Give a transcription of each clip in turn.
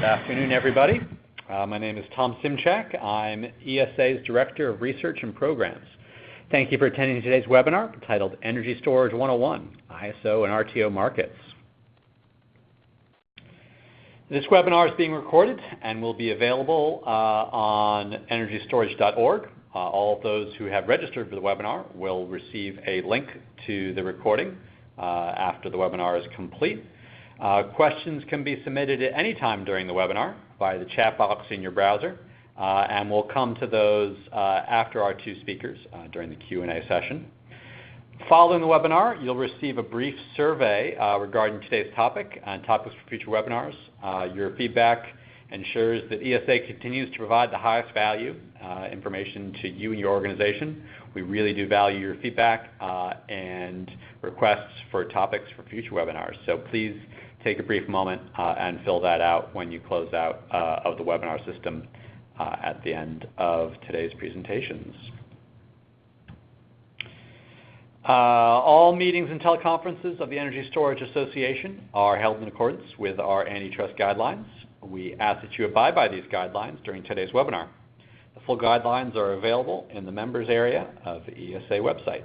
Good afternoon, everybody. My name is Tom Simchak. I'm ESA's Director of Research and Programs. Thank you for attending today's webinar titled Energy Storage 101, ISO and RTO Markets. This webinar is being recorded and will be available on energystorage.org. All of those who have registered for the webinar will receive a link to the recording after the webinar is complete. Questions can be submitted at any time during the webinar via the chat box in your browser, and we'll come to those after our two speakers during the Q&A session. Following the webinar, you'll receive a brief survey regarding today's topic and topics for future webinars. Your feedback ensures that ESA continues to provide the highest value information to you and your organization. We really do value your feedback and requests for topics for future webinars. So please take a brief moment and fill that out when you close out of the webinar system at the end of today's presentations. All meetings and teleconferences of the Energy Storage Association are held in accordance with our antitrust guidelines. We ask that you abide by these guidelines during today's webinar. The full guidelines are available in the members area of the ESA website.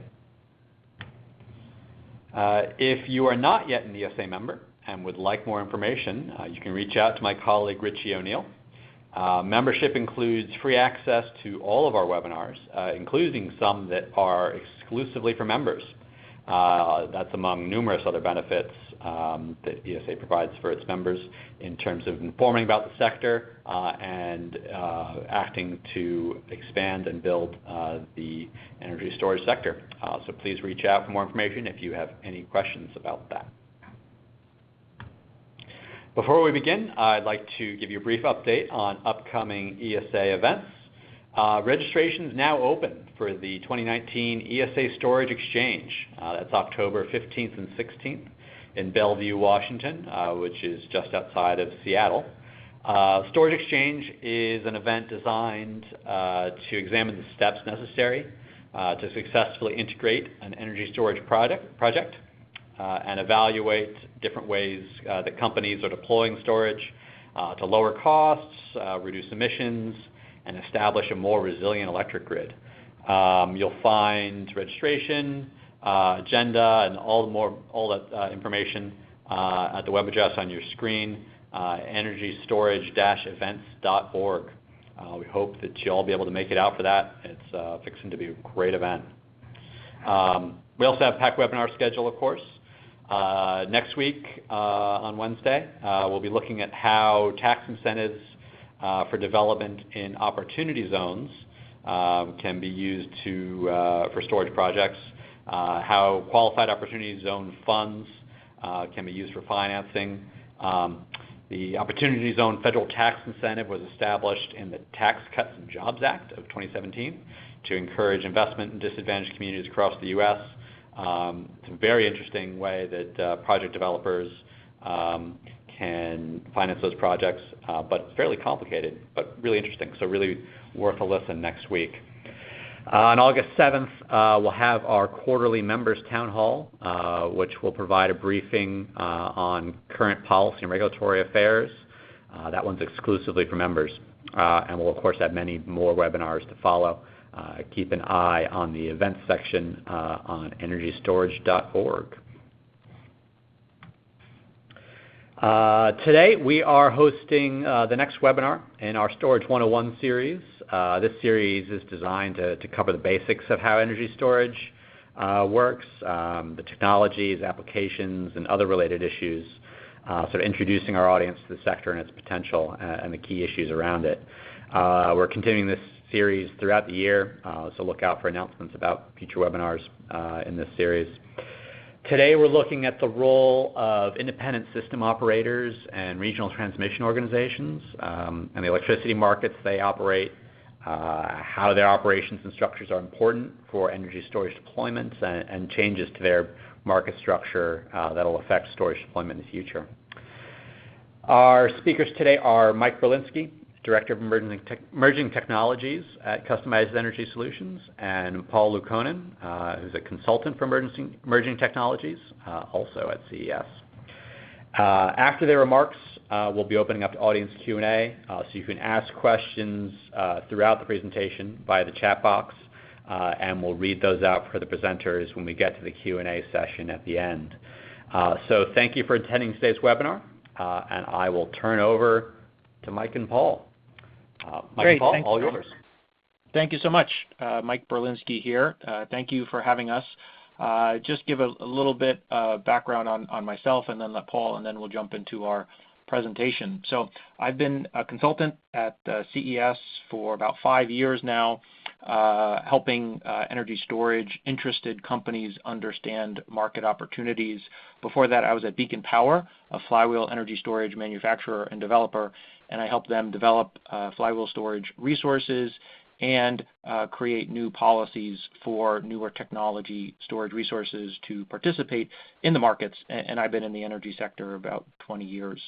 If you are not yet an ESA member and would like more information, you can reach out to my colleague Richie O'Neill. Membership includes free access to all of our webinars, including some that are exclusively for members. That's among numerous other benefits that ESA provides for its members in terms of informing about the sector and acting to expand and build the energy storage sector. So please reach out for more information if you have any questions about that. Before we begin, I'd like to give you a brief update on upcoming ESA events. Registration is now open for the 2019 ESA Storage Exchange. That's October 15th and 16th in Bellevue, Washington, which is just outside of Seattle. Storage Exchange is an event designed to examine the steps necessary to successfully integrate an energy storage project and evaluate different ways that companies are deploying storage to lower costs, reduce emissions, and establish a more resilient electric grid. You'll find registration, agenda, and all that information at the web address on your screen, energystorage-events.org. We hope that you'll all be able to make it out for that. It's fixing to be a great event. We also have a packed webinar schedule, of course. Next week on Wednesday, we'll be looking at how tax incentives for development in opportunity zones can be used for storage projects, how qualified opportunity zone funds can be used for financing. The Opportunity Zone federal tax incentive was established in the Tax Cuts and Jobs Act of 2017 to encourage investment in disadvantaged communities across the U.S. It's a very interesting way that project developers can finance those projects, but fairly complicated, but really interesting, so really worth a listen next week. On August 7th, we'll have our quarterly members town hall, which will provide a briefing on current policy and regulatory affairs. That one's exclusively for members, and we'll of course have many more webinars to follow. Keep an eye on the events section on energystorage.org. Today we are hosting the next webinar in our Storage 101 series. This series is designed to cover the basics of how energy storage works, the technologies, applications, and other related issues, sort of introducing our audience to the sector and its potential and the key issues around it. We're continuing this series throughout the year, so look out for announcements about future webinars in this series. Today we're looking at the role of independent system operators and regional transmission organizations and the electricity markets they operate, how their operations and structures are important for energy storage deployments and changes to their market structure that will affect storage deployment in the future. Our speakers today are Mike Berlinski, Director of Emerging Technologies at Customized Energy Solutions, and Paul Lukonen, who's a consultant for Emerging Technologies, also at CES. After their remarks, we'll be opening up to audience Q&A, so you can ask questions throughout the presentation via the chat box, and we'll read those out for the presenters when we get to the Q&A session at the end. So thank you for attending today's webinar, and I will turn over to Mike and Paul. Mike and Paul, thanks, all yours. Thank you so much. Mike Berlinski here. Thank you for having us. Just give a little bit background on myself, and then let Paul, and then we'll jump into our presentation. So I've been a consultant at CES for about 5 years now, helping energy storage interested companies understand market opportunities. Before that, I was at Beacon Power, a flywheel energy storage manufacturer and developer, and I helped them develop flywheel storage resources and create new policies for newer technology storage resources to participate in the markets. And I've been in the energy sector about 20 years.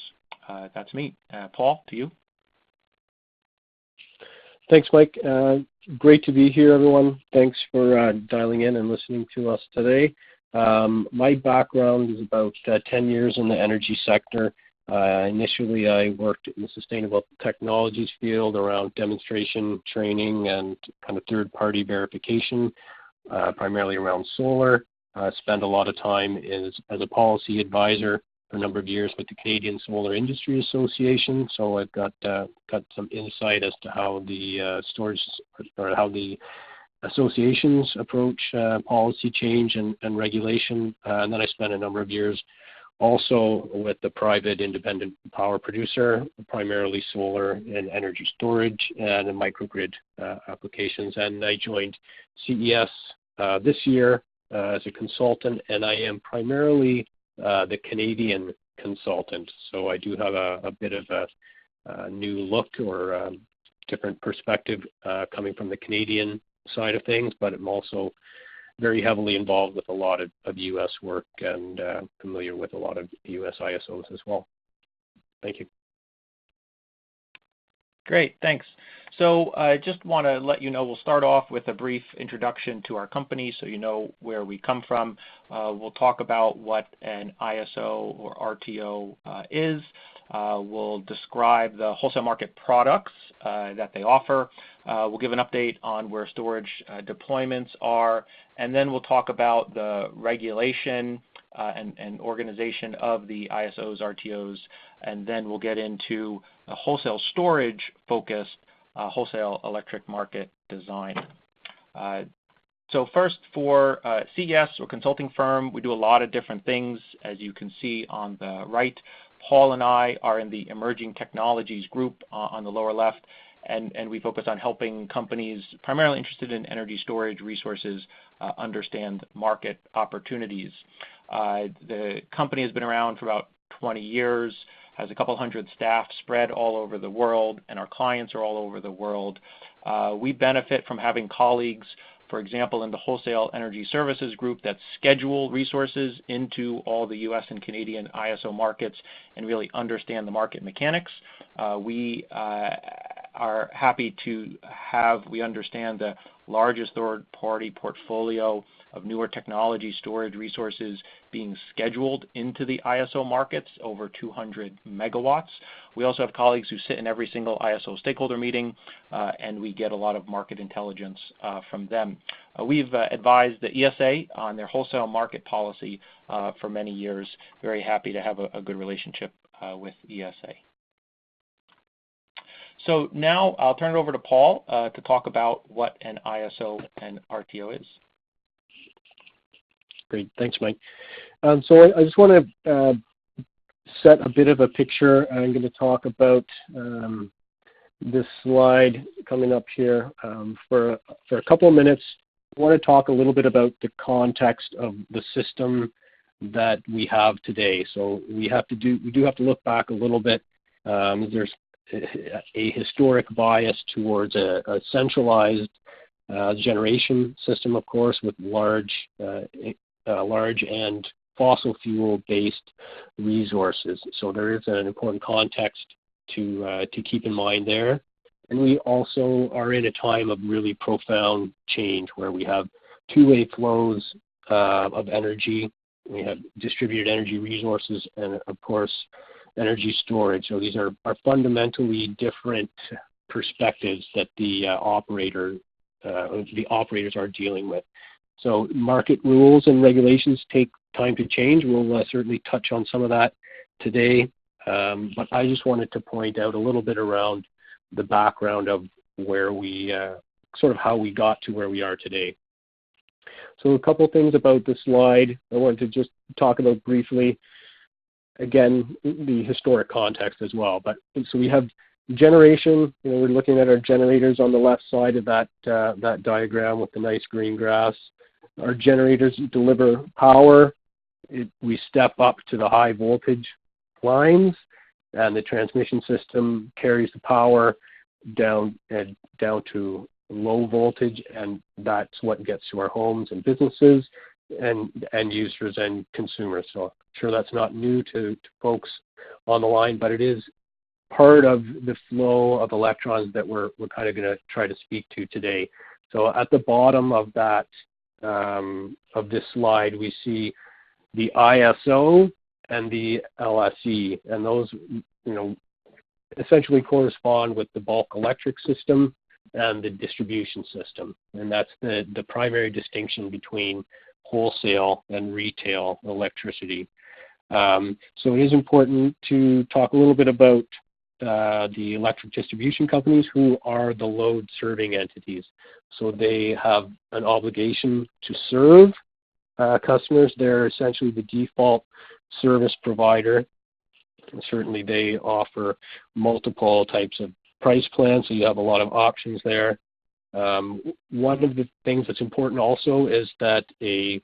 That's me. Paul, to you. Thanks, Mike. Great to be here, everyone. Thanks for dialing in and listening to us today. My background is about 10 years in the energy sector. Initially, I worked in the sustainable technologies field around demonstration training and kind of third-party verification, primarily around solar. Spent a lot of time as a policy advisor for a number of years with the Canadian Solar Industry Association. So I've got some insight as to how the storage or how the associations approach policy change and regulation. And then I spent a number of years also with the private independent power producer, primarily solar and energy storage and microgrid applications. And I joined CES this year as a consultant, and I am primarily the Canadian consultant. So I do have a bit of a new look or different perspective coming from the Canadian side of things, but I'm also very heavily involved with a lot of U.S. work and familiar with a lot of U.S. ISOs as well. Thank you. Great, thanks. So I just want to let you know, we'll start off with a brief introduction to our company so you know where we come from. We'll talk about what an ISO or RTO is. We'll describe the wholesale market products that they offer. We'll give an update on where storage deployments are, and then we'll talk about the regulation and organization of the ISOs, RTOs, and then we'll get into a wholesale storage focused wholesale electric market design. So first, for CES, we're a consulting firm. We do a lot of different things, as you can see on the right. Paul and I are in the emerging technologies group on the lower left, and we focus on helping companies primarily interested in energy storage resources understand market opportunities. The company has been around for about 20 years, has a couple hundred staff spread all over the world, and our clients are all over the world. We benefit from having colleagues, for example, in the Wholesale Energy Services Group that schedule resources into all the U.S. and Canadian ISO markets and really understand the market mechanics. We are happy to we understand the largest third-party portfolio of newer technology storage resources being scheduled into the ISO markets, over 200 megawatts. We also have colleagues who sit in every single ISO stakeholder meeting, and we get a lot of market intelligence from them. We've advised the ESA on their wholesale market policy for many years. Very happy to have a good relationship with ESA. So now I'll turn it over to Paul to talk about what an ISO and RTO is. Great. Thanks, Mike. So I just want to set a bit of a picture. I'm going to talk about this slide coming up here for a couple of minutes. I want to talk a little bit about the context of the system that we have today. So we do have to look back a little bit. There's a historic bias towards a centralized generation system, of course, with large and fossil fuel-based resources. So there is an important context to keep in mind there. And we also are in a time of really profound change where we have two-way flows of energy. We have distributed energy resources and, of course, energy storage. So these are fundamentally different perspectives that the operators are dealing with. So market rules and regulations take time to change. We'll certainly touch on some of that today, but I just wanted to point out a little bit around the background of where we, sort of how we got to where we are today. So a couple things about this slide I wanted to just talk about briefly. Again, the historic context as well. But so we have generation. We're looking at our generators on the left side of that diagram with the nice green grass. Our generators deliver power. We step up to the high voltage lines, and the transmission system carries the power down to low voltage, and that's what gets to our homes and businesses and end users and consumers. So I'm sure that's not new to folks on the line, but it is part of the flow of electrons that we're kind of going to try to speak to today. So at the bottom of that of this slide, we see the ISO and the LSE, and those essentially correspond with the bulk electric system and the distribution system, and that's the primary distinction between wholesale and retail electricity. So it is important to talk a little bit about the electric distribution companies, who are the load serving entities. So they have an obligation to serve customers. They're essentially the default service provider. And certainly they offer multiple types of price plans, so you have a lot of options there. One of the things that's important also is that the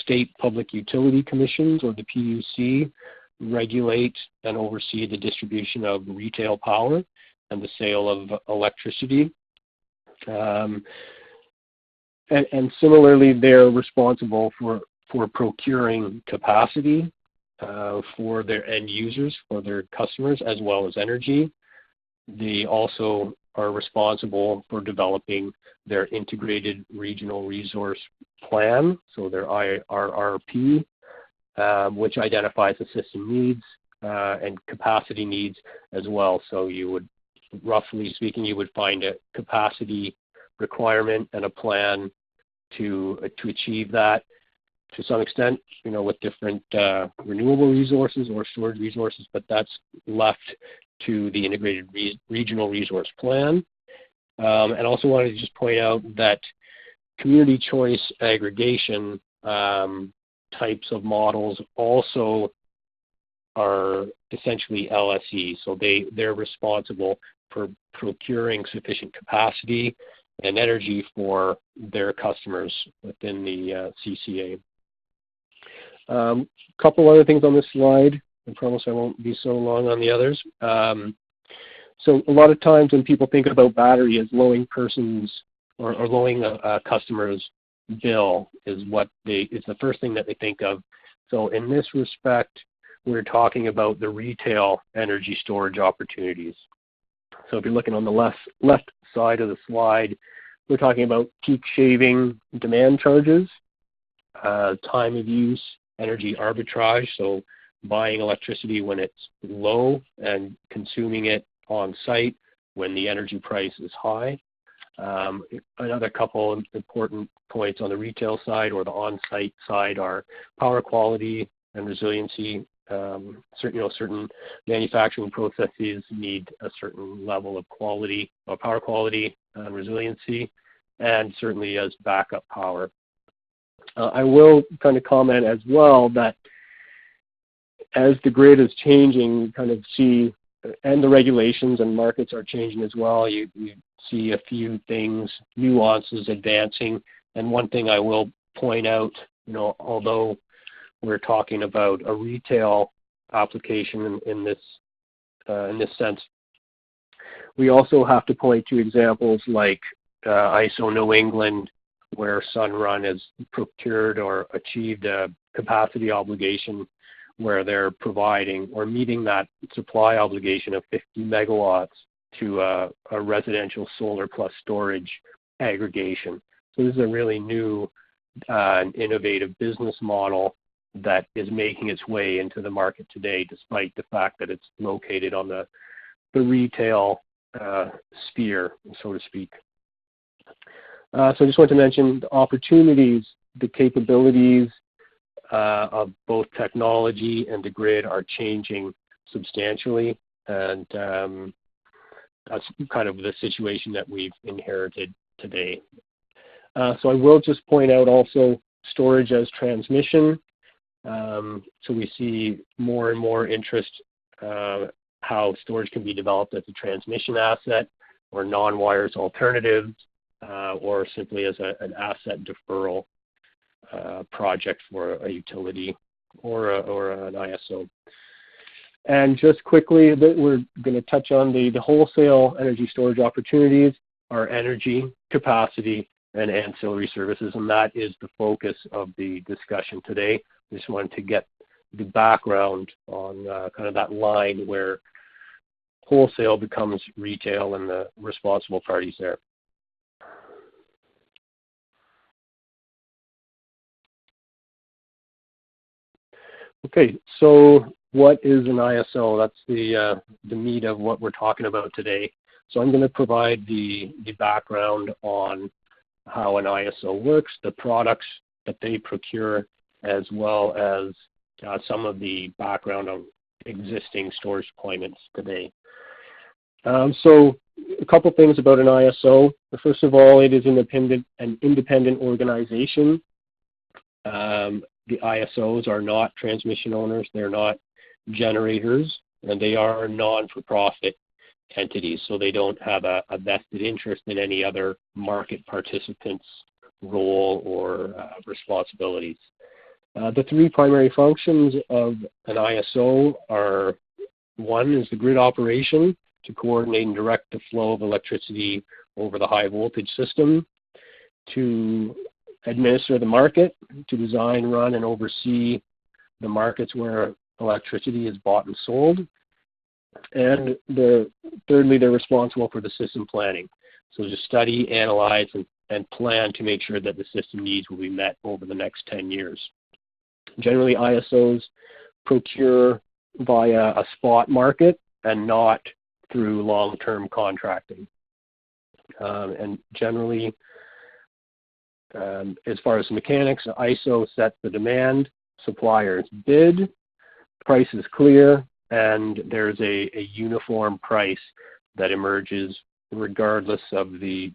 state public utility commissions, or the PUC, regulate and oversee the distribution of retail power and the sale of electricity. And similarly, they're responsible for procuring capacity for their end users, for their customers, as well as energy. They also are responsible for developing their integrated regional resource plan, so their IRRP, which identifies the system needs and capacity needs as well. So you would, roughly speaking, you would find a capacity requirement and a plan to achieve that to some extent, with different renewable resources or storage resources, but that's left to the integrated regional resource plan. And also wanted to just point out that community choice aggregation types of models also are essentially LSE. So they're responsible for procuring sufficient capacity and energy for their customers within the CCA. Couple other things on this slide. I promise I won't be so long on the others. So a lot of times when people think about battery as lowering persons or lowering a customer's bill is the first thing that they think of. So in this respect, we're talking about the retail energy storage opportunities. So if you're looking on the left side of the slide, we're talking about peak shaving demand charges, time of use, energy arbitrage, so buying electricity when it's low and consuming it on site when the energy price is high. Another couple of important points on the retail side or the on-site side are power quality and resiliency. Certain manufacturing processes need a certain level of quality, or power quality and resiliency, and certainly as backup power. I will kind of comment as well that as the grid is changing, kind of see, and the regulations and markets are changing as well, you see a few things, nuances advancing. And one thing I will point out, although we're talking about a retail application in this sense, we also have to point to examples like ISO New England, where Sunrun has procured or achieved a capacity obligation where they're providing or meeting that supply obligation of 50 megawatts to a residential solar plus storage aggregation. So this is a really new and innovative business model that is making its way into the market today, despite the fact that it's located on the retail sphere, so to speak. So I just want to mention the opportunities, the capabilities of both technology and the grid are changing substantially, and that's kind of the situation that we've inherited today. So I will just point out also storage as transmission. So we see more and more interest how storage can be developed as a transmission asset or non-wires alternatives, or simply as an asset deferral project for a utility or an ISO. And just quickly, we're going to touch on the wholesale energy storage opportunities, our energy, capacity, and ancillary services, and that is the focus of the discussion today. I just wanted to get the background on kind of that line where wholesale becomes retail and the responsible parties there. Okay, so what is an ISO? That's the meat of what we're talking about today. So I'm going to provide the background on how an ISO works, the products that they procure, as well as some of the background on existing storage deployments today. So a couple things about an ISO. First of all, it is an independent organization. The ISOs are not transmission owners, they're not generators, and they are non-for-profit entities, so they don't have a vested interest in any other market participant's role or responsibilities. The three primary functions of an ISO are: one is the grid operation, to coordinate and direct the flow of electricity over the high voltage system; to administer the market, to design, run, and oversee the markets where electricity is bought and sold; and thirdly, they're responsible for the system planning. So to study, analyze, and plan to make sure that the system needs will be met over the next 10 years. Generally, ISOs procure via a spot market and not through long-term contracting. And generally, as far as the mechanics, the ISO sets the demand, suppliers bid, price is clear, and there's a uniform price that emerges regardless of the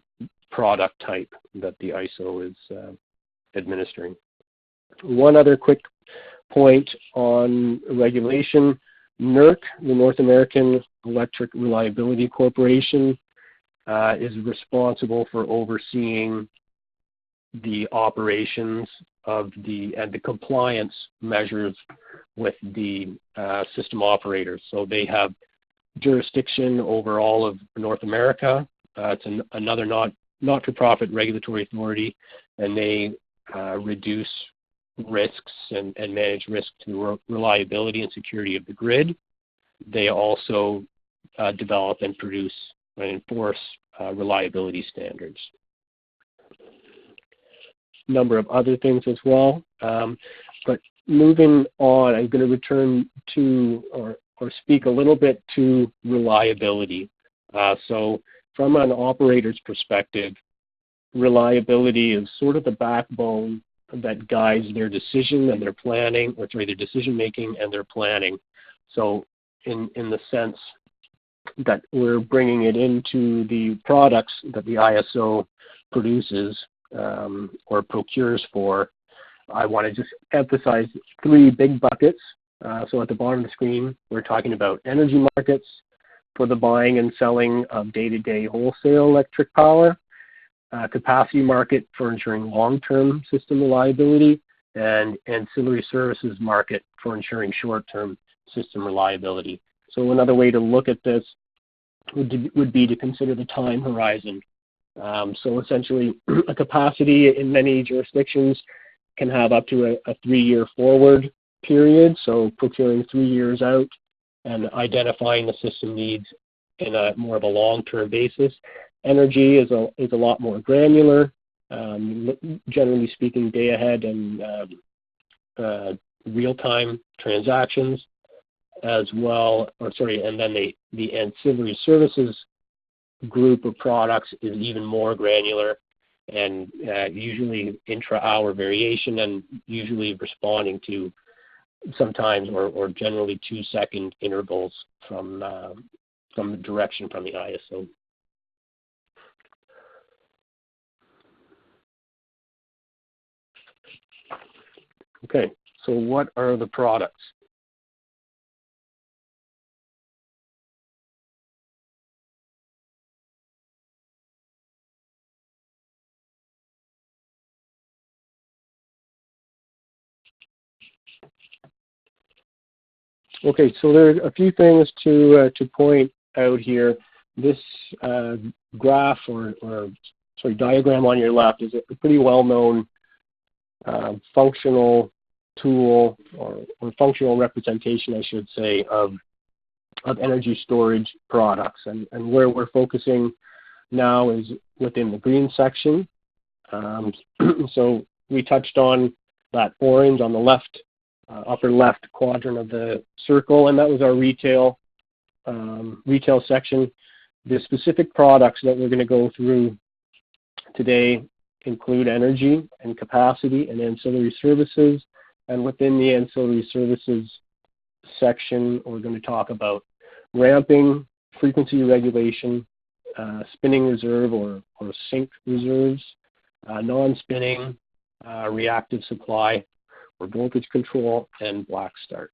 product type that the ISO is administering. One other quick point on regulation: NERC, the North American Electric Reliability Corporation, is responsible for overseeing the operations of and the compliance measures with the system operators. So they have jurisdiction over all of North America. It's another not-for-profit regulatory authority, and they reduce risks and manage risk to reliability and security of the grid. They also develop and produce and enforce reliability standards. Number of other things as well. But moving on, I'm going to return to or speak a little bit to reliability. So from an operator's perspective, reliability is sort of the backbone that guides their decision and their planning, or sorry, their decision making and their planning. So in the sense that we're bringing it into the products that the ISO produces or procures for, I want to just emphasize three big buckets. So at the bottom of the screen, we're talking about energy markets for the buying and selling of day-to-day wholesale electric power, capacity market for ensuring long-term system reliability, and ancillary services market for ensuring short-term system reliability. So another way to look at this would be to consider the time horizon. So essentially, a capacity in many jurisdictions can have up to a 3-year forward period, so procuring 3 years out and identifying the system needs in a more of a long-term basis. Energy is a lot more granular, generally speaking, day ahead and real-time transactions as well, and then the ancillary services group of products is even more granular and usually intra-hour variation and usually responding to sometimes or generally 2-second intervals from the direction from the ISO. Okay, so what are the products? Okay, so there are a few things to point out here. This graph or diagram on your left is a pretty well-known functional tool or functional representation, I should say, of energy storage products. And where we're focusing now is within the green section. So we touched on that orange on the left, upper left quadrant of the circle, and that was our retail section. The specific products that we're going to go through today include energy and capacity and ancillary services. And within the ancillary services section, we're going to talk about ramping, frequency regulation, spinning reserve or sink reserves, non-spinning, reactive supply, or voltage control, and black start.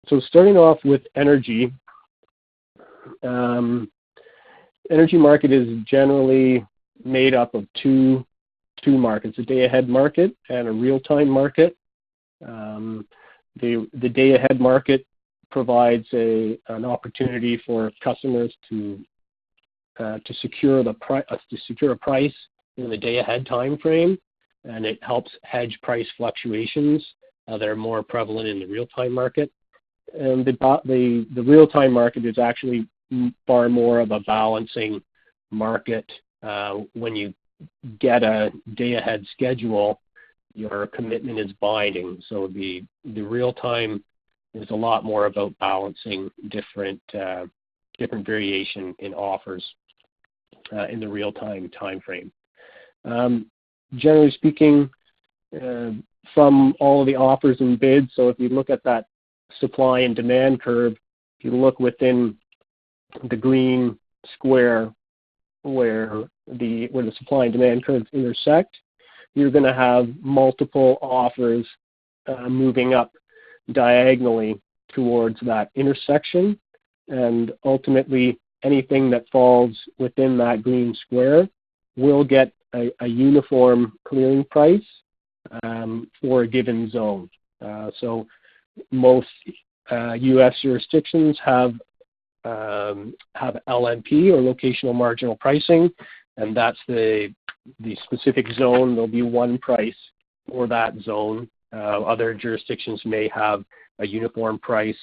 So starting off with energy, energy market is generally made up of two markets, a day-ahead market and a real-time market. The day-ahead market provides an opportunity for customers to secure a price in the day-ahead time frame, and it helps hedge price fluctuations that are more prevalent in the real-time market. And the real-time market is actually far more of a balancing market. When you get a day-ahead schedule, your commitment is binding. So the real-time is a lot more about balancing different variation in offers in the real-time time frame. Generally speaking, from all of the offers and bids, so if you look at that supply and demand curve, if you look within the green square where the supply and demand curves intersect, you're going to have multiple offers moving up diagonally towards that intersection, and ultimately anything that falls within that green square will get a uniform clearing price for a given zone. So most U.S. jurisdictions have LMP or locational marginal pricing, and that's the specific zone. There'll be one price for that zone. Other jurisdictions may have a uniform price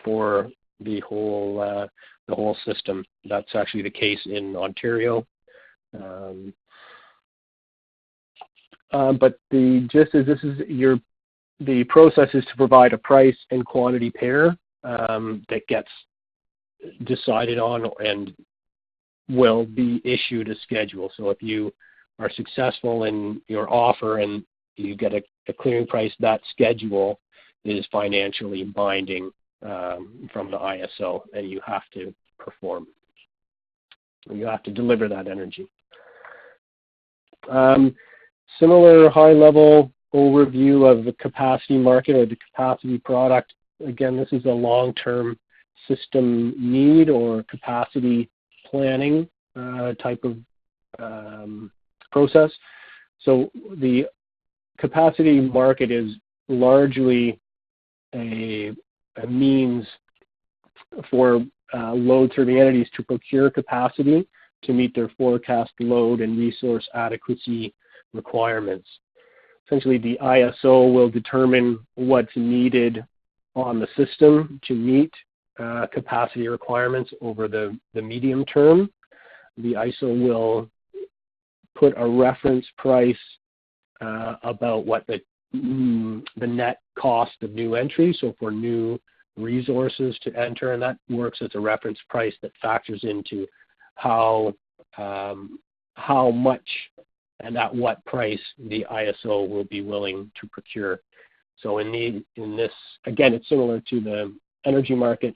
for the whole system. That's actually the case in Ontario. But the gist is the process is to provide a price and quantity pair that gets decided on and will be issued a schedule. So if you are successful in your offer and you get a clearing price, that schedule is financially binding from the ISO, and you have to perform. You have to deliver that energy. Similar high-level overview of the capacity market or the capacity product. Again, this is a long-term system need or capacity planning type of process. So the capacity market is largely a means for load-serving entities to procure capacity to meet their forecast load and resource adequacy requirements. Essentially, the ISO will determine what's needed on the system to meet capacity requirements over the medium term. The ISO will put a reference price about what the net cost of new entry, so for new resources to enter, and that works as a reference price that factors into how much and at what price the ISO will be willing to procure. So in this, again, it's similar to the energy market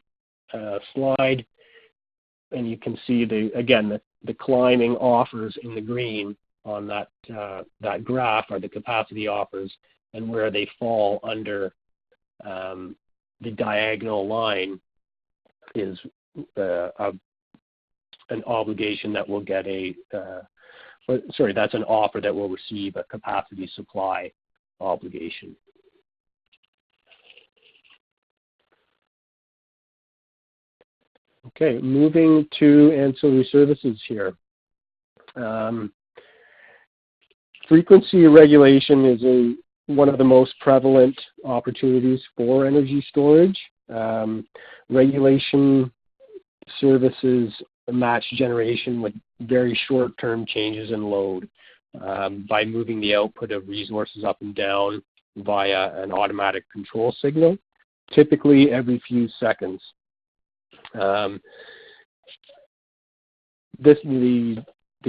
slide, and you can see the climbing offers in the green on that graph are the capacity offers, and where they fall under the diagonal line is an obligation that will get that's an offer that will receive a capacity supply obligation. Okay, moving to ancillary services here. Frequency regulation is one of the most prevalent opportunities for energy storage. Regulation services match generation with very short-term changes in load by moving the output of resources up and down via an automatic control signal, typically every few seconds. The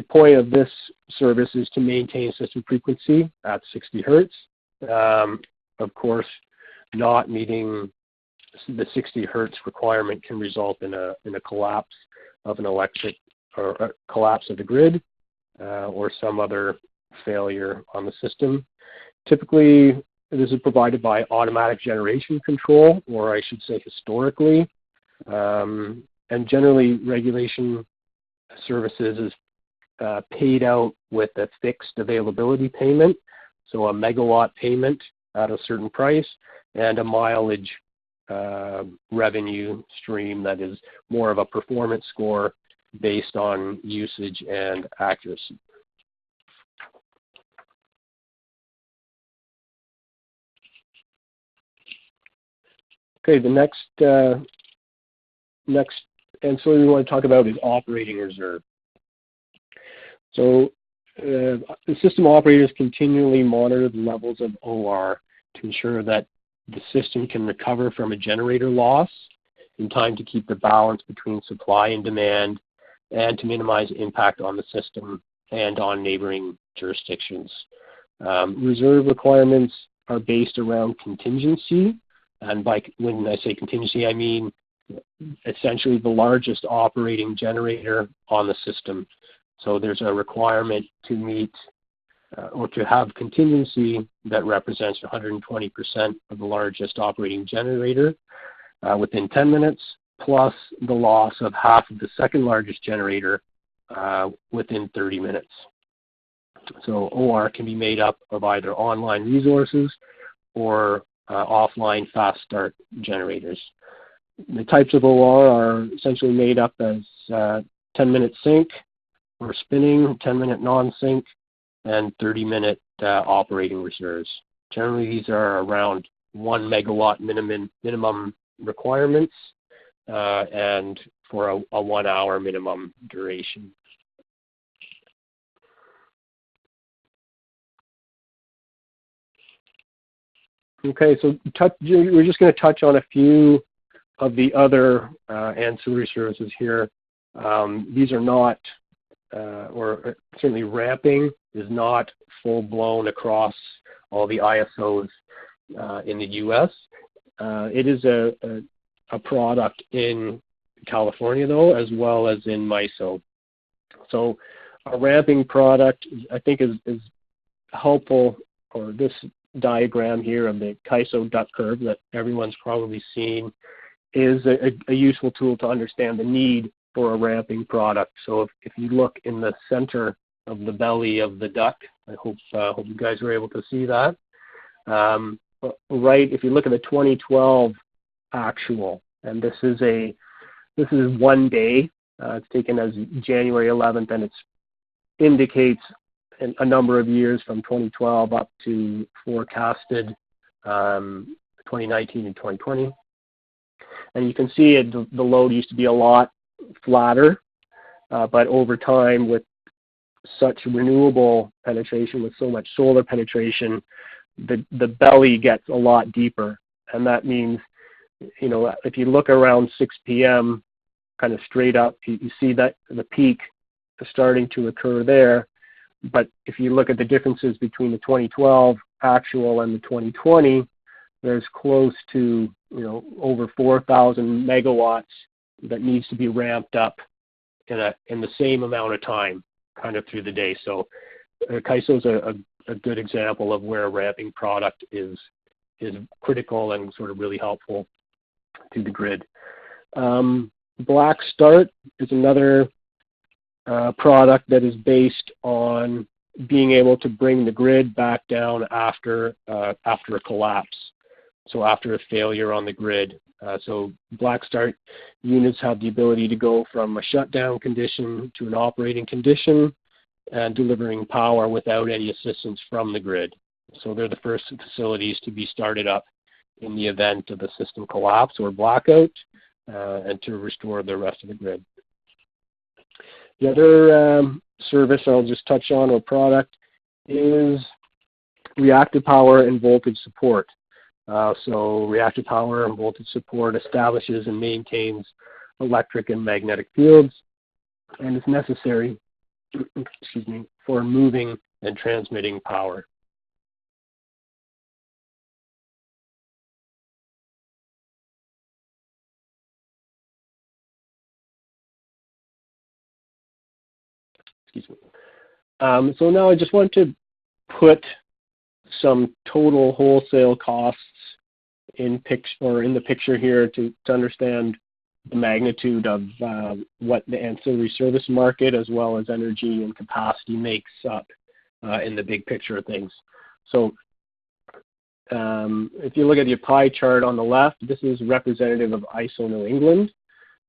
point of this service is to maintain system frequency at 60 hertz. Of course, not meeting the 60 hertz requirement can result in a collapse of an electric, or a collapse of the grid, or some other failure on the system. Typically, this is provided by automatic generation control, or I should say historically. And generally, regulation services is paid out with a fixed availability payment, so a megawatt payment at a certain price, and a mileage revenue stream that is more of a performance score based on usage and accuracy. Okay, the next ancillary we want to talk about is operating reserve. So the system operators continually monitor the levels of OR to ensure that the system can recover from a generator loss in time to keep the balance between supply and demand, and to minimize impact on the system and on neighboring jurisdictions. Reserve requirements are based around contingency, and when I say contingency, I mean essentially the largest operating generator on the system. So there's a requirement to meet or to have contingency that represents 120% of the largest operating generator within 10 minutes, plus the loss of half of the second largest generator within 30 minutes. So OR can be made up of either online resources or offline fast start generators. The types of OR are essentially made up as 10-minute sync or spinning, 10-minute non-sync, and 30-minute operating reserves. Generally, these are around 1 megawatt minimum requirements and for a 1 hour minimum duration. Okay, so we're just going to touch on a few of the other ancillary services here. These are not, or certainly ramping is not full-blown across all the ISOs in the U.S. It is a product in California, though, as well as in MISO. So a ramping product, I think, is helpful, or this diagram here of the CAISO duck curve that everyone's probably seen is a useful tool to understand the need for a ramping product. So if you look in the center of the belly of the duck, I hope you guys were able to see that. Right, if you look at the 2012 actual, and this is 1 day. It's taken as January 11th, and it indicates a number of years from 2012 up to forecasted 2019 and 2020. And you can see the load used to be a lot flatter, but over time with such renewable penetration, with so much solar penetration, the belly gets a lot deeper. And that means, you know, if you look around 6 p.m., kind of straight up, you see that the peak is starting to occur there. But if you look at the differences between the 2012 actual and the 2020, there's close to, you know, over 4,000 megawatts that needs to be ramped up in the same amount of time, kind of through the day. So CAISO is a good example of where a ramping product is critical and sort of really helpful to the grid. Black Start is another product that is based on being able to bring the grid back down after a collapse, so after a failure on the grid. So Black Start units have the ability to go from a shutdown condition to an operating condition and delivering power without any assistance from the grid. So they're the first facilities to be started up in the event of a system collapse or blackout, and to restore the rest of the grid. The other service I'll just touch on, or product, is reactive power and voltage support. So reactive power and voltage support establishes and maintains electric and magnetic fields, and is necessary for moving and transmitting power. So now I just want to put some total wholesale costs in the picture here to understand the magnitude of what the ancillary service market as well as energy and capacity makes up in the big picture of things. So if you look at the pie chart on the left, this is representative of ISO New England,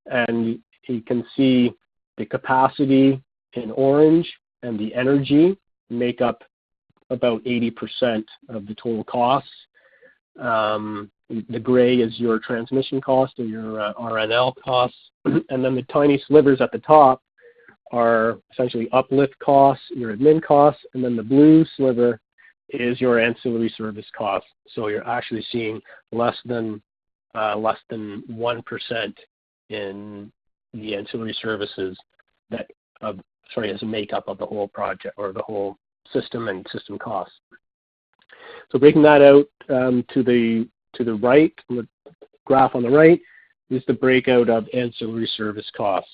and you can see the capacity in orange and the energy make up about 80% of the total costs. The gray is your transmission cost or your RNL costs, and then the tiny slivers at the top are essentially uplift costs, your admin costs, and then the blue sliver is your ancillary service costs. So you're actually seeing less than 1% in the ancillary services that as a makeup of the whole project or the whole system and system costs. So breaking that out to the right, the graph on the right, is the breakout of ancillary service costs.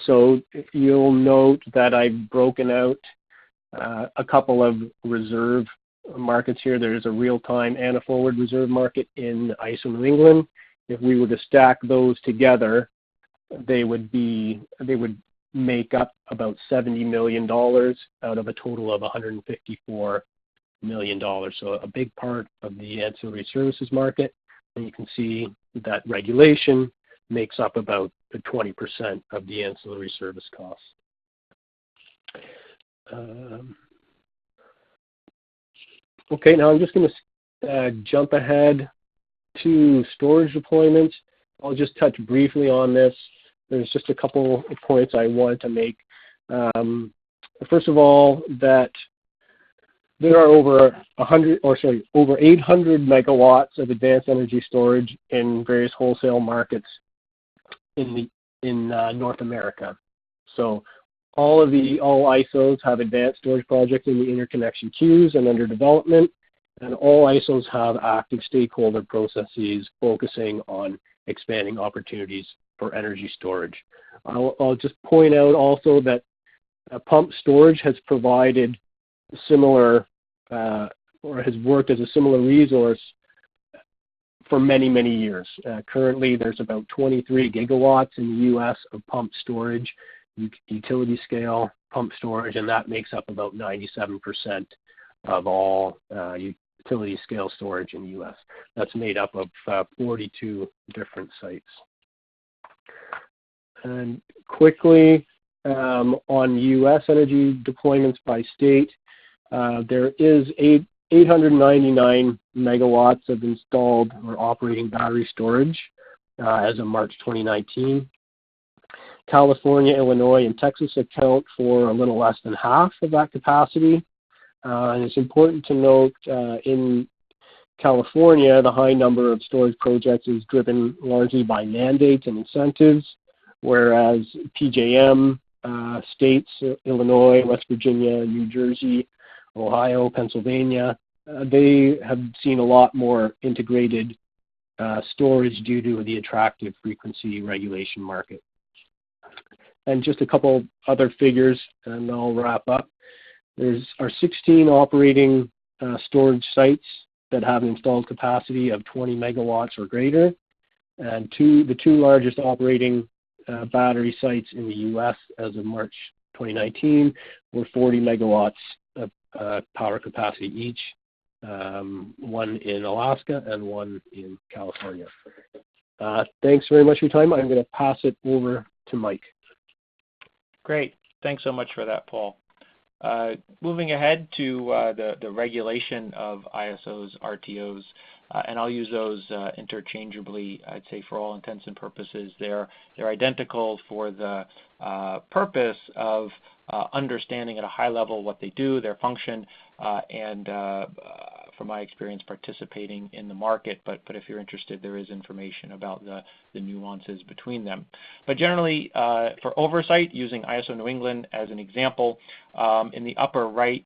So you'll note that I've broken out a couple of reserve markets here. There's a real-time and a forward reserve market in ISO New England. If we were to stack those together, they would make up about $70 million out of a total of $154 million. So a big part of the ancillary services market, and you can see that regulation makes up about 20% of the ancillary service costs. Okay, now I'm just going to jump ahead to storage deployments. I'll just touch briefly on this. There's just a couple of points I wanted to make. First of all, that there are over 800 megawatts of advanced energy storage in various wholesale markets in North America. So all ISOs have advanced storage projects in the interconnection queues and under development, and all ISOs have active stakeholder processes focusing on expanding opportunities for energy storage. I'll just point out also that pump storage has provided similar or has worked as a similar resource for many, many years. Currently, there's about 23 gigawatts in the U.S. of pump storage, utility scale pump storage, and that makes up about 97% of all utility scale storage in the U.S. That's made up of 42 different sites. And quickly, on U.S. energy deployments by state, there is 899 megawatts of installed or operating battery storage as of March 2019. California, Illinois, and Texas account for a little less than half of that capacity. And it's important to note in California, the high number of storage projects is driven largely by mandates and incentives, whereas PJM states, Illinois, West Virginia, New Jersey, Ohio, Pennsylvania, they have seen a lot more integrated storage due to the attractive frequency regulation market. And just a couple other figures, and I'll wrap up. There's our 16 operating storage sites that have an installed capacity of 20 megawatts or greater, and the two largest operating battery sites in the U.S. as of March 2019 were 40 megawatts of power capacity each, one in Alaska and one in California. Thanks very much for your time. I'm going to pass it over to Mike. Great. Thanks so much for that, Paul. Moving ahead to the regulation of ISOs, RTOs, and I'll use those interchangeably. I'd say for all intents and purposes, they're identical for the purpose of understanding at a high level what they do, their function, and from my experience participating in the market. But if you're interested, there is information about the nuances between them. But generally, for oversight, using ISO New England as an example, in the upper right,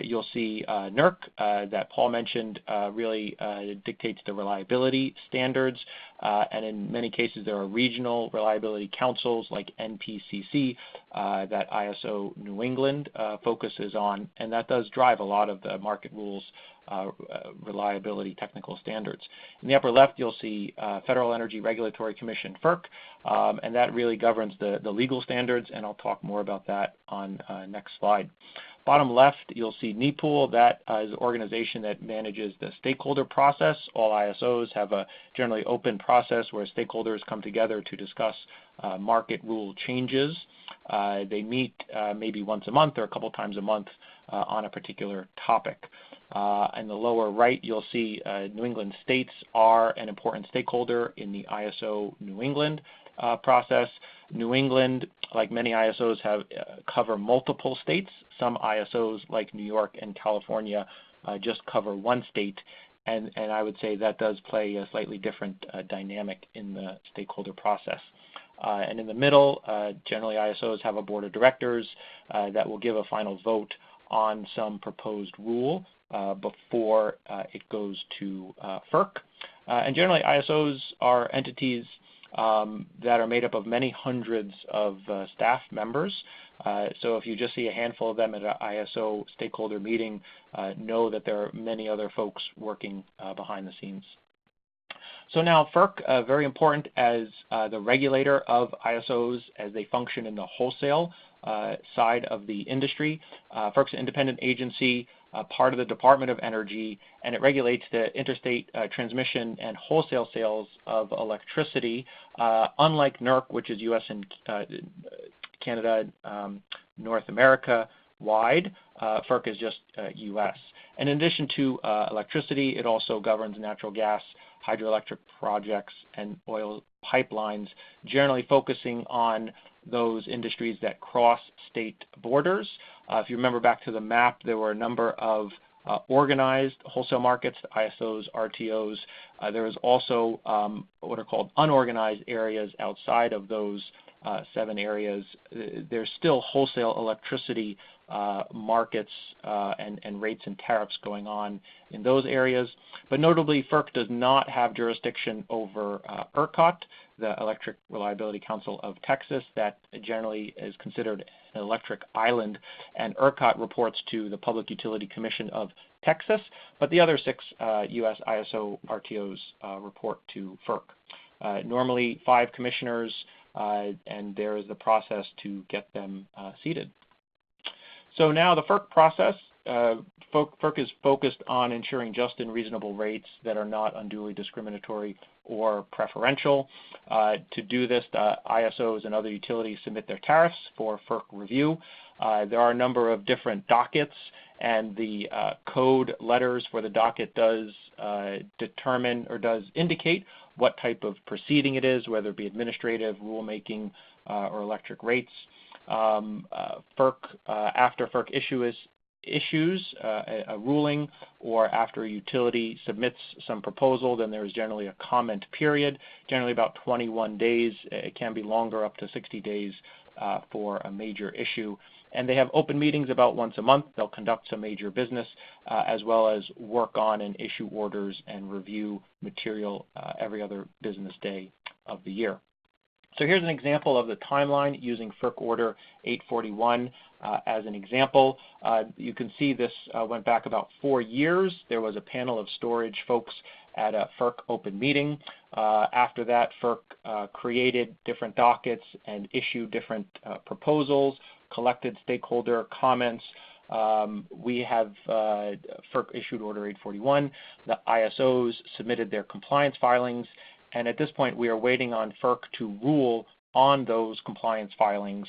you'll see NERC that Paul mentioned really dictates the reliability standards, and in many cases there are regional reliability councils like NPCC that ISO New England focuses on, and that does drive a lot of the market rules reliability technical standards. In the upper left, you'll see Federal Energy Regulatory Commission, FERC, and that really governs the legal standards, and I'll talk more about that on next slide. Bottom left, you'll see NEPOOL. That is an organization that manages the stakeholder process. All ISOs have a generally open process where stakeholders come together to discuss market rule changes. They meet maybe once a month or a couple times a month on a particular topic. In the lower right, you'll see New England states are an important stakeholder in the ISO New England process. New England, like many ISOs, cover multiple states. Some ISOs, like New York and California, just cover one state, and I would say that does play a slightly different dynamic in the stakeholder process. And in the middle, generally ISOs have a board of directors that will give a final vote on some proposed rule before it goes to FERC. And generally ISOs are entities that are made up of many hundreds of staff members. So if you just see a handful of them at an ISO stakeholder meeting, know that there are many other folks working behind the scenes. So now FERC, very important as the regulator of ISOs as they function in the wholesale side of the industry. FERC's an independent agency, part of the Department of Energy, and it regulates the interstate transmission and wholesale sales of electricity. Unlike NERC, which is U.S. and Canada, North America wide, FERC is just U.S. And in addition to electricity, it also governs natural gas, hydroelectric projects, and oil pipelines, generally focusing on those industries that cross state borders. If you remember back to the map, there were a number of organized wholesale markets, ISOs, RTOs. There is also what are called unorganized areas outside of those 7 areas. There's still wholesale electricity markets and rates and tariffs going on in those areas. But notably, FERC does not have jurisdiction over ERCOT, the Electric Reliability Council of Texas, that generally is considered an electric island, and ERCOT reports to the Public Utility Commission of Texas, but the other 6 U.S. ISO RTOs report to FERC. Normally 5 commissioners, and there is the process to get them seated. So now the FERC process, FERC is focused on ensuring just and reasonable rates that are not unduly discriminatory or preferential. To do this, the ISOs and other utilities submit their tariffs for FERC review. There are a number of different dockets, and the code letters for the docket does determine or does indicate what type of proceeding it is, whether it be administrative, rulemaking, or electric rates. FERC, after FERC issues a ruling, or after a utility submits some proposal, then there is generally a comment period, generally about 21 days. It can be longer, up to 60 days for a major issue. And they have open meetings about once a month. They'll conduct some major business as well as work on and issue orders and review material every other business day of the year. So here's an example of the timeline using FERC Order 841 as an example. You can see this went back about 4 years. There was a panel of storage folks at a FERC open meeting. After that, FERC created different dockets and issued different proposals, collected stakeholder comments. We have FERC issued Order 841. The ISOs submitted their compliance filings. And at this point, we are waiting on FERC to rule on those compliance filings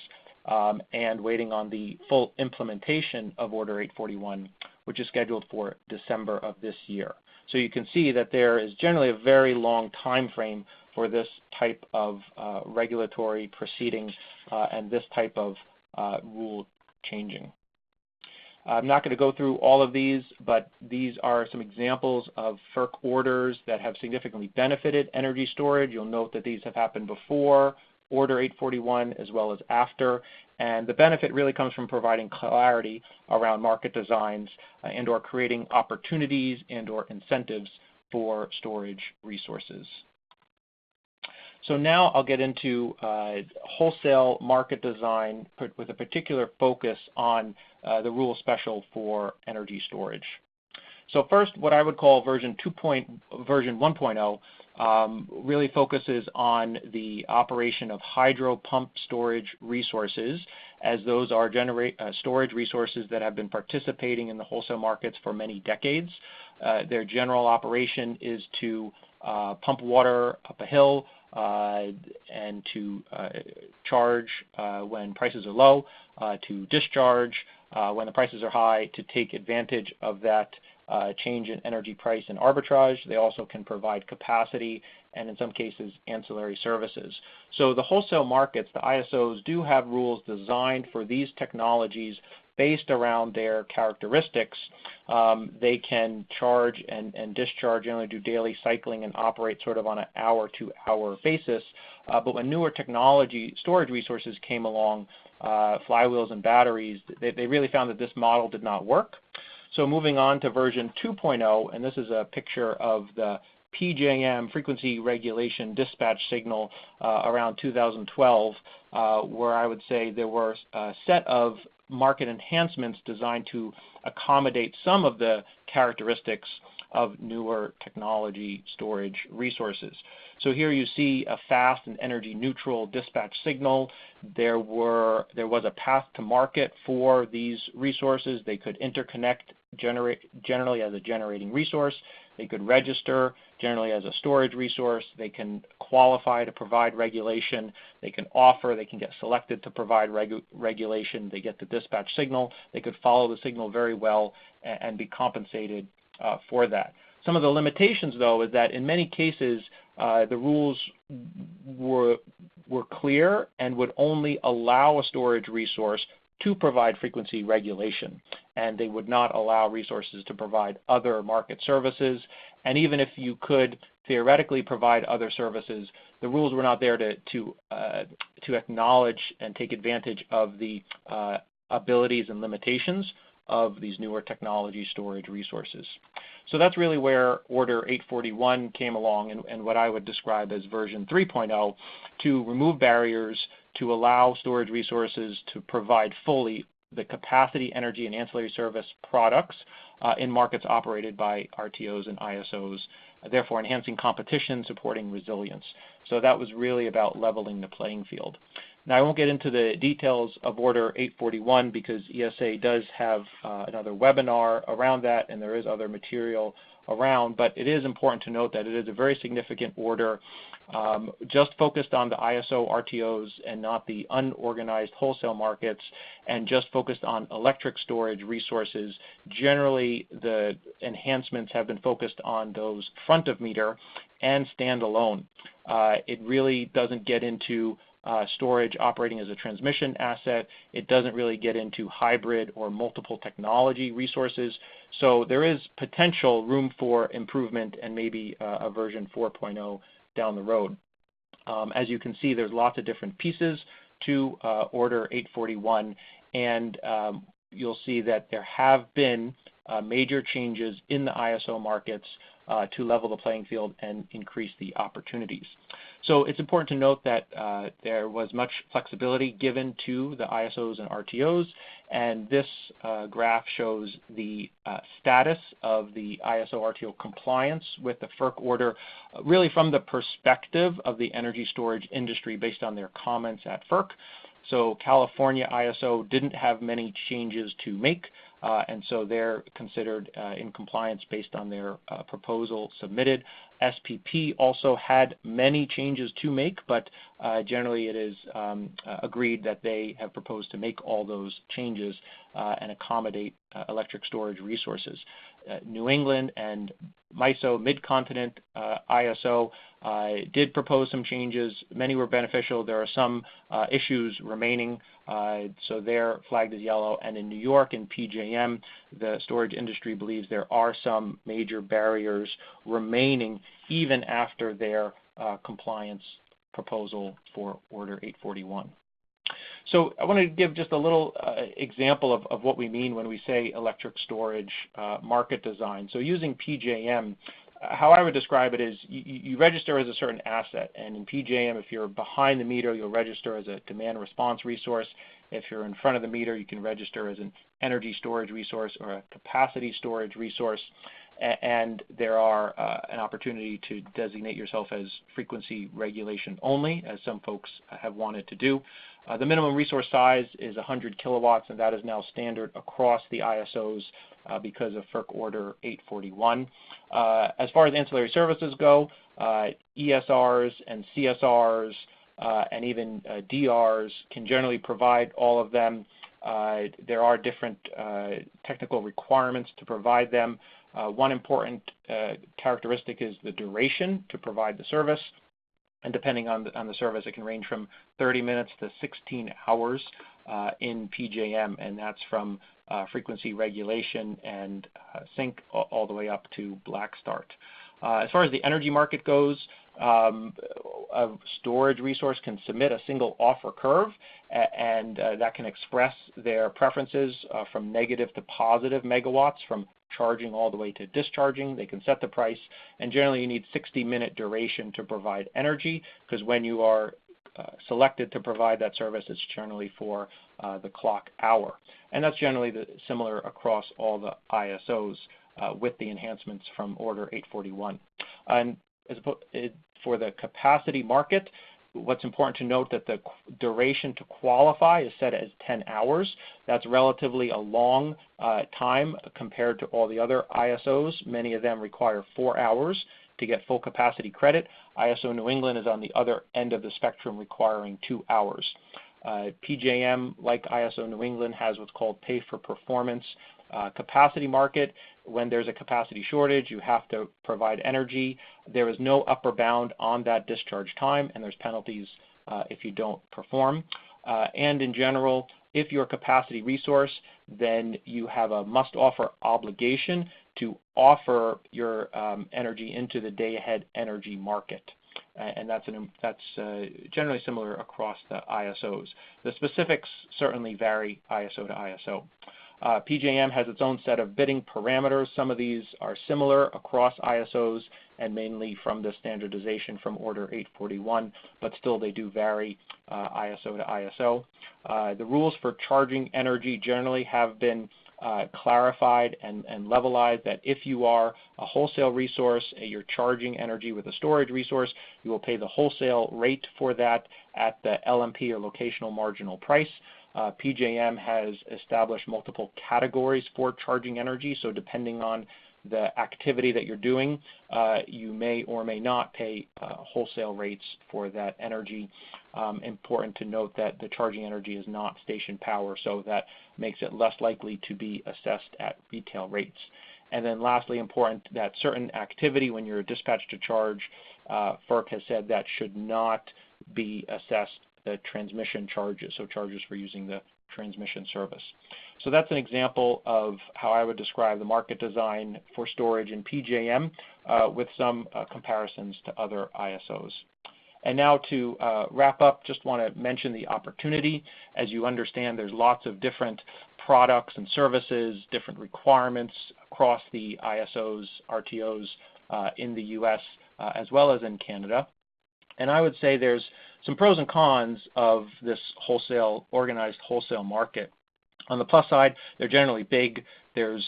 and waiting on the full implementation of Order 841, which is scheduled for December of this year. So you can see that there is generally a very long time frame for this type of regulatory proceeding and this type of rule changing. I'm not going to go through all of these, but these are some examples of FERC orders that have significantly benefited energy storage. You'll note that these have happened before Order 841 as well as after, and the benefit really comes from providing clarity around market designs and or creating opportunities and or incentives for storage resources. So now I'll get into wholesale market design with a particular focus on the rule special for energy storage. So first, what I would call version 1.0 really focuses on the operation of hydro pump storage resources, as those are storage resources that have been participating in the wholesale markets for many decades. Their general operation is to pump water up a hill, and to charge when prices are low, to discharge when the prices are high, to take advantage of that change in energy price and arbitrage. They also can provide capacity and in some cases ancillary services. So the wholesale markets, the ISOs, do have rules designed for these technologies based around their characteristics. They can charge and discharge, generally do daily cycling and operate sort of on an hour-to-hour basis. But when newer technology storage resources came along, flywheels and batteries, they really found that this model did not work. So moving on to version 2.0, and this is a picture of the PJM frequency regulation dispatch signal around 2012, where I would say there were a set of market enhancements designed to accommodate some of the characteristics of newer technology storage resources. So here you see a fast and energy neutral dispatch signal. There was a path to market for these resources. They could interconnect generally as a generating resource. They could register generally as a storage resource. They can qualify to provide regulation. They can offer, they can get selected to provide regulation. They get the dispatch signal. They could follow the signal very well and be compensated for that. Some of the limitations, though, is that in many cases the rules were clear and would only allow a storage resource to provide frequency regulation, and they would not allow resources to provide other market services. And even if you could theoretically provide other services, the rules were not there to acknowledge and take advantage of the abilities and limitations of these newer technology storage resources. So that's really where Order 841 came along, and what I would describe as version 3.0, to remove barriers to allow storage resources to provide fully the capacity, energy, and ancillary service products in markets operated by RTOs and ISOs, therefore enhancing competition, supporting resilience. So that was really about leveling the playing field. Now, I won't get into the details of Order 841 because ESA does have another webinar around that, and there is other material around, but it is important to note that it is a very significant order just focused on the ISO RTOs and not the unorganized wholesale markets, and just focused on electric storage resources. Generally, the enhancements have been focused on those front of meter and standalone. It really doesn't get into storage operating as a transmission asset. It doesn't really get into hybrid or multiple technology resources. So there is potential room for improvement and maybe a version 4.0 down the road. As you can see, there's lots of different pieces to Order 841, and you'll see that there have been major changes in the ISO markets to level the playing field and increase the opportunities. So it's important to note that there was much flexibility given to the ISOs and RTOs, and this graph shows the status of the ISO RTO compliance with the FERC order, really from the perspective of the energy storage industry based on their comments at FERC. So California ISO didn't have many changes to make, and so they're considered in compliance based on their proposal submitted. SPP also had many changes to make, but generally it is agreed that they have proposed to make all those changes and accommodate electric storage resources. New England and MISO, Mid-Continent ISO, did propose some changes. Many were beneficial. There are some issues remaining, so they're flagged as yellow. And in New York and PJM, the storage industry believes there are some major barriers remaining even after their compliance proposal for Order 841. So I want to give just a little example of what we mean when we say electric storage market design. So using PJM, how I would describe it is you register as a certain asset, and in PJM, if you're behind the meter, you'll register as a demand response resource. If you're in front of the meter, you can register as an energy storage resource or a capacity storage resource. And there are an opportunity to designate yourself as frequency regulation only, as some folks have wanted to do. The minimum resource size is 100 kilowatts, and that is now standard across the ISOs because of FERC Order 841. As far as ancillary services go, ESRs and CSRs and even DRs can generally provide all of them. There are different technical requirements to provide them. One important characteristic is the duration to provide the service. And depending on the service, it can range from 30 minutes to 16 hours in PJM, and that's from frequency regulation and sync all the way up to black start. As far as the energy market goes, a storage resource can submit a single offer curve, and that can express their preferences from negative to positive megawatts, from charging all the way to discharging. They can set the price, and generally you need 60-minute duration to provide energy, because when you are selected to provide that service, it's generally for the clock hour. And that's generally similar across all the ISOs with the enhancements from Order 841. And for the capacity market, what's important to note that the duration to qualify is set as 10 hours. That's relatively a long time compared to all the other ISOs. Many of them require 4 hours to get full capacity credit. ISO New England is on the other end of the spectrum, requiring 2 hours. PJM, like ISO New England, has what's called pay for performance capacity market. When there's a capacity shortage, you have to provide energy. There is no upper bound on that discharge time, and there's penalties if you don't perform. And in general, if you're a capacity resource, then you have a must-offer obligation to offer your energy into the day-ahead energy market. And that's generally similar across the ISOs. The specifics certainly vary ISO to ISO. PJM has its own set of bidding parameters. Some of these are similar across ISOs and mainly from the standardization from Order 841, but still they do vary ISO to ISO. The rules for charging energy generally have been clarified and levelized, that if you are a wholesale resource, you're charging energy with a storage resource, you will pay the wholesale rate for that at the LMP or locational marginal price. PJM has established multiple categories for charging energy, so depending on the activity that you're doing, you may or may not pay wholesale rates for that energy. Important to note that the charging energy is not station power, so that makes it less likely to be assessed at retail rates. And then lastly, important that certain activity, when you're dispatched to charge, FERC has said that should not be assessed the transmission charges, so charges for using the transmission service. So that's an example of how I would describe the market design for storage in PJM with some comparisons to other ISOs. And now to wrap up, just want to mention the opportunity. As you understand, there's lots of different products and services, different requirements across the ISOs, RTOs in the US as well as in Canada. And I would say there's some pros and cons of this organized wholesale market. On the plus side, they're generally big. There's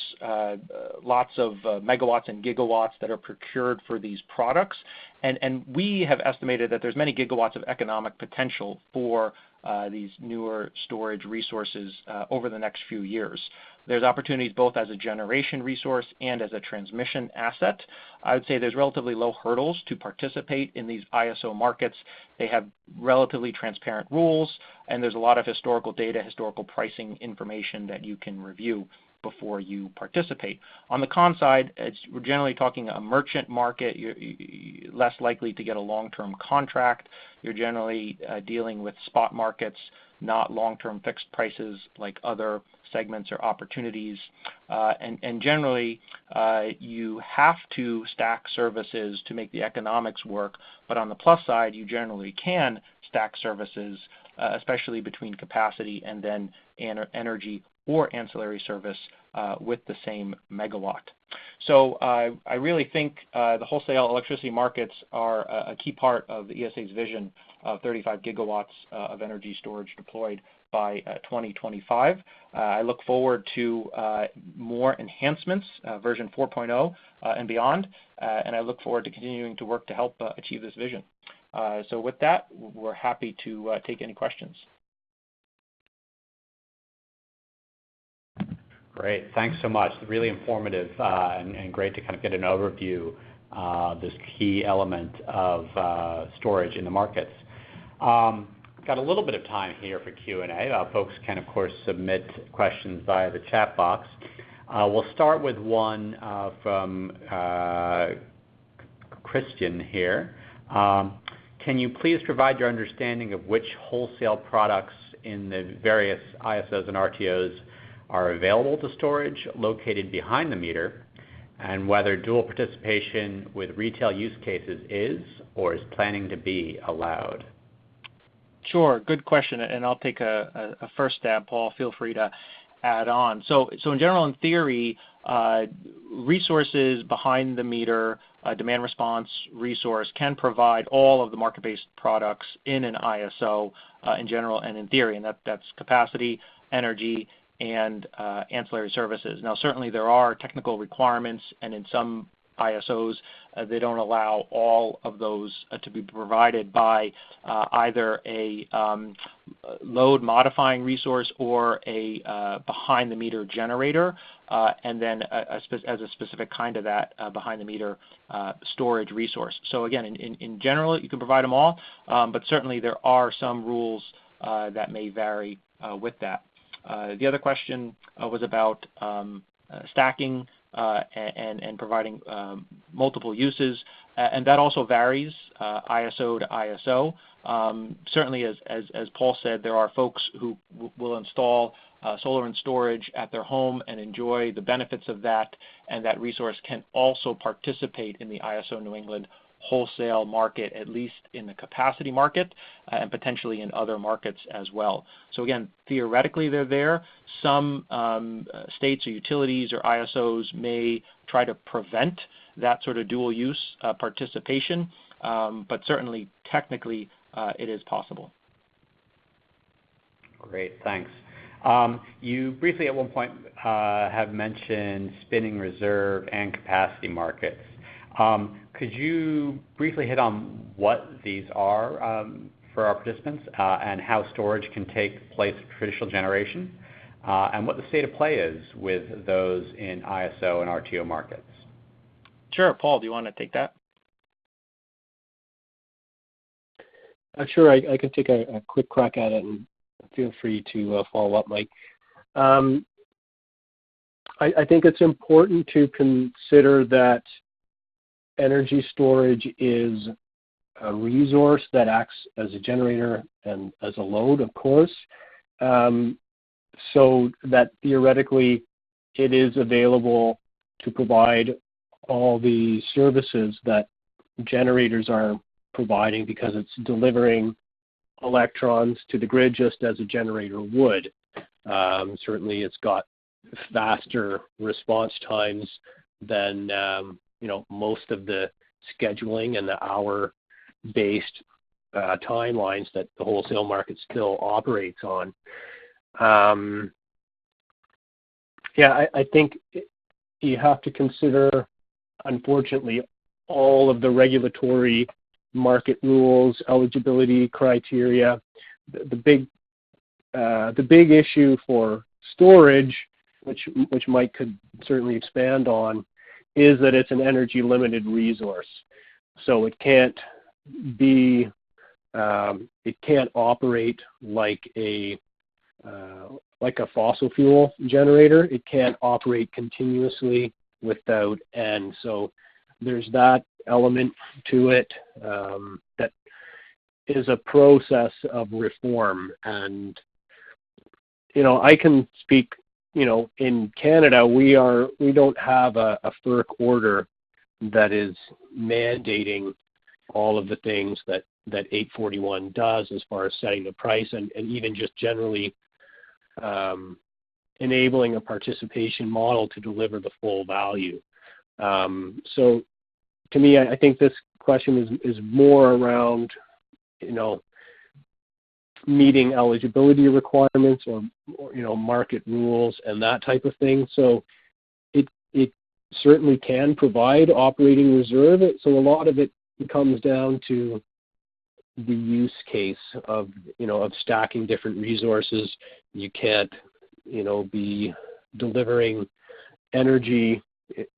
lots of megawatts and gigawatts that are procured for these products. And we have estimated that there's many gigawatts of economic potential for these newer storage resources over the next few years. There's opportunities both as a generation resource and as a transmission asset. I would say there's relatively low hurdles to participate in these ISO markets. They have relatively transparent rules, and there's a lot of historical data, historical pricing information that you can review before you participate. On the con side, we're generally talking a merchant market. You're less likely to get a long-term contract. You're generally dealing with spot markets, not long-term fixed prices like other segments or opportunities. And generally, you have to stack services to make the economics work. But on the plus side, you generally can stack services, especially between capacity and then energy or ancillary service with the same megawatt. So I really think the wholesale electricity markets are a key part of the ESA's vision of 35 gigawatts of energy storage deployed by 2025. I look forward to more enhancements, version 4.0 and beyond, and I look forward to continuing to work to help achieve this vision. So with that, we're happy to take any questions. Great, thanks so much. Really informative and great to kind of get an overview of this key element of storage in the markets. Got a little bit of time here for Q&A. Folks can, of course, submit questions via the chat box. We'll start with one from Christian here. Can you please provide your understanding of which wholesale products in the various ISOs and RTOs are available to storage located behind the meter, and whether dual participation with retail use cases is or is planning to be allowed? Sure, good question, and I'll take a first stab. Paul, feel free to add on. So in general, in theory, resources behind the meter, demand response resource can provide all of the market-based products in an ISO in general and in theory, and that's capacity, energy, and ancillary services. Now, certainly there are technical requirements, and in some ISOs, they don't allow all of those to be provided by either a load modifying resource or a behind the meter generator, and then as a specific kind of that behind the meter storage resource. So again, in general, you can provide them all, but certainly there are some rules that may vary with that. The other question was about stacking and providing multiple uses, and that also varies ISO to ISO. Certainly, as Paul said, there are folks who will install solar and storage at their home and enjoy the benefits of that, and that resource can also participate in the ISO New England wholesale market, at least in the capacity market, and potentially in other markets as well. So again, theoretically they're there. Some states or utilities or ISOs may try to prevent that sort of dual use participation, but certainly technically it is possible. Great, thanks. You briefly at one point have mentioned spinning reserve and capacity markets. Could you briefly hit on what these are for our participants and how storage can take place of traditional generation and what the state of play is with those in ISO and RTO markets? Sure. Paul, do you want to take that? Sure, I can take a quick crack at it, and feel free to follow up, Mike. I think it's important to consider that energy storage is a resource that acts as a generator and as a load, of course, so that theoretically it is available to provide all the services that generators are providing, because it's delivering electrons to the grid just as a generator would. Certainly it's got faster response times than most of the scheduling and the hour-based timelines that the wholesale market still operates on. I think you have to consider, unfortunately, all of the regulatory market rules, eligibility criteria. The big issue for storage, which Mike could certainly expand on, is that it's an energy limited resource. So it can't operate like a fossil fuel generator. It can't operate continuously without end. So there's that element to it that is a process of reform. And I can speak. In Canada, we don't have a FERC order that is mandating all of the things that 841 does as far as setting the price and even just generally enabling a participation model to deliver the full value. So to me, I think this question is more around, meeting eligibility requirements or market rules and that type of thing. So it certainly can provide operating reserve. So a lot of it comes down to the use case of stacking different resources. You can't be delivering energy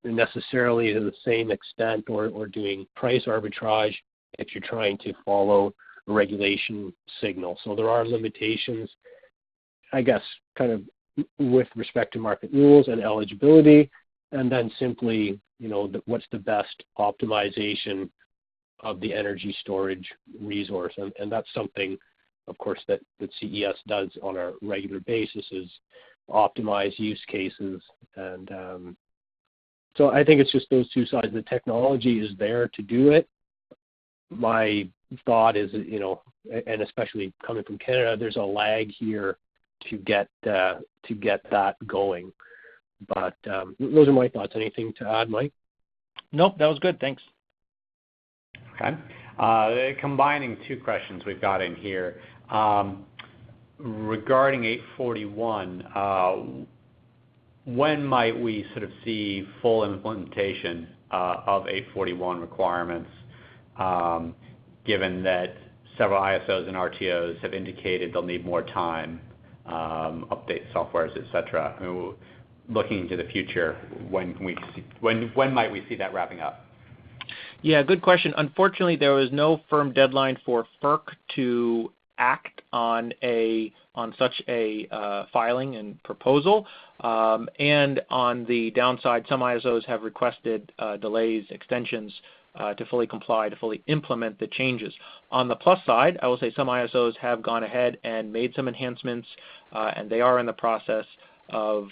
necessarily to the same extent or doing price arbitrage if you're trying to follow a regulation signal. So there are limitations, I guess, kind of with respect to market rules and eligibility, and then simply, what's the best optimization of the energy storage resource. And that's something, of course, that CES does on a regular basis, is optimize use cases. And so I think it's just those two sides. The technology is there to do it. My thought is, and especially coming from Canada, there's a lag here to get that going. But those are my thoughts. Anything to add, Mike? Nope, that was good. Thanks. Okay. Combining two questions we've got in here. Regarding 841, when might we sort of see full implementation of 841 requirements, given that several ISOs and RTOs have indicated they'll need more time, update softwares, et cetera? I mean, looking into the future, when might we see that wrapping up? Yeah, good question. Unfortunately, there was no firm deadline for FERC to act on such a filing and proposal. And on the downside, some ISOs have requested delays, extensions to fully comply, to fully implement the changes. On the plus side, I will say some ISOs have gone ahead and made some enhancements, and they are in the process of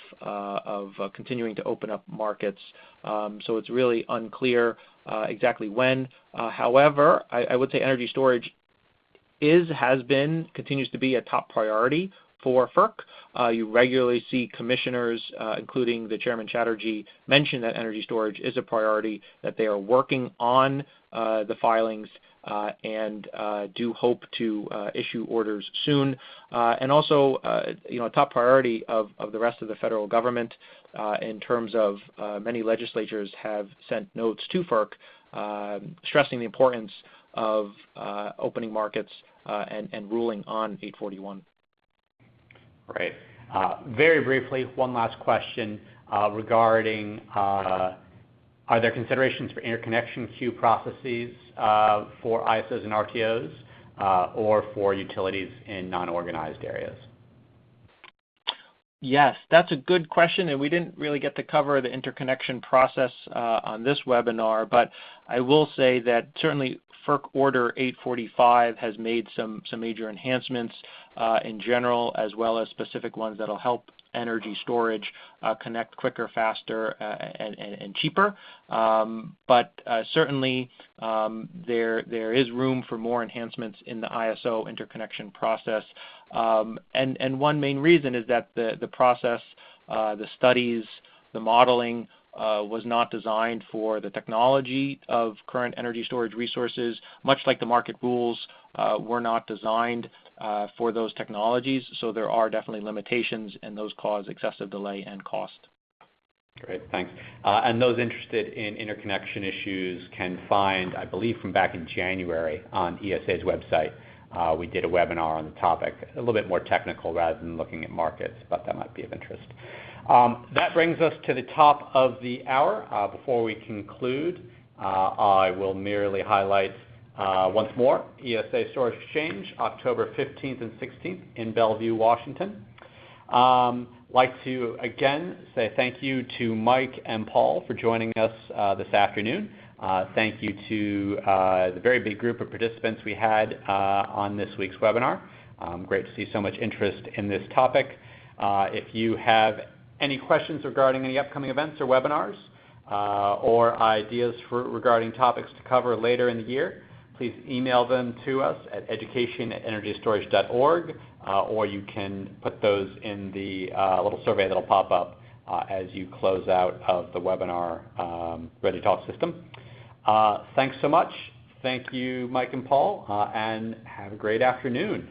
continuing to open up markets. So it's really unclear exactly when. However, I would say energy storage continues to be a top priority for FERC. You regularly see commissioners, including the Chairman Chatterjee, mention that energy storage is a priority, that they are working on the filings and do hope to issue orders soon. And also, a top priority of the rest of the federal government in terms of many legislatures have sent notes to FERC stressing the importance of opening markets and ruling on 841. Right. Very briefly, one last question regarding are there considerations for interconnection queue processes for ISOs and RTOs or for utilities in non-organized areas? Yes, that's a good question, and we didn't really get to cover the interconnection process on this webinar, but I will say that certainly FERC Order 845 has made some major enhancements in general, as well as specific ones that will help energy storage connect quicker, faster, and cheaper. But certainly there is room for more enhancements in the ISO interconnection process. And one main reason is that the process, the studies, the modeling was not designed for the technology of current energy storage resources, much like the market rules were not designed for those technologies. So there are definitely limitations, and those cause excessive delay and cost. Great, thanks. And those interested in interconnection issues can find, I believe from back in January on ESA's website, we did a webinar on the topic, a little bit more technical rather than looking at markets, but that might be of interest. That brings us to the top of the hour. Before we conclude, I will merely highlight once more ESA Storage Exchange, October 15th and 16th in Bellevue, Washington. Like to again say thank you to Mike and Paul for joining us this afternoon. Thank you to the very big group of participants we had on this week's webinar. Great to see so much interest in this topic. If you have any questions regarding any upcoming events or webinars or ideas regarding topics to cover later in the year, please email them to us at education@energystorage.org, or you can put those in the little survey that will pop up as you close out of the webinar Ready Talk system. Thanks so much. Thank you, Mike and Paul, and have a great afternoon.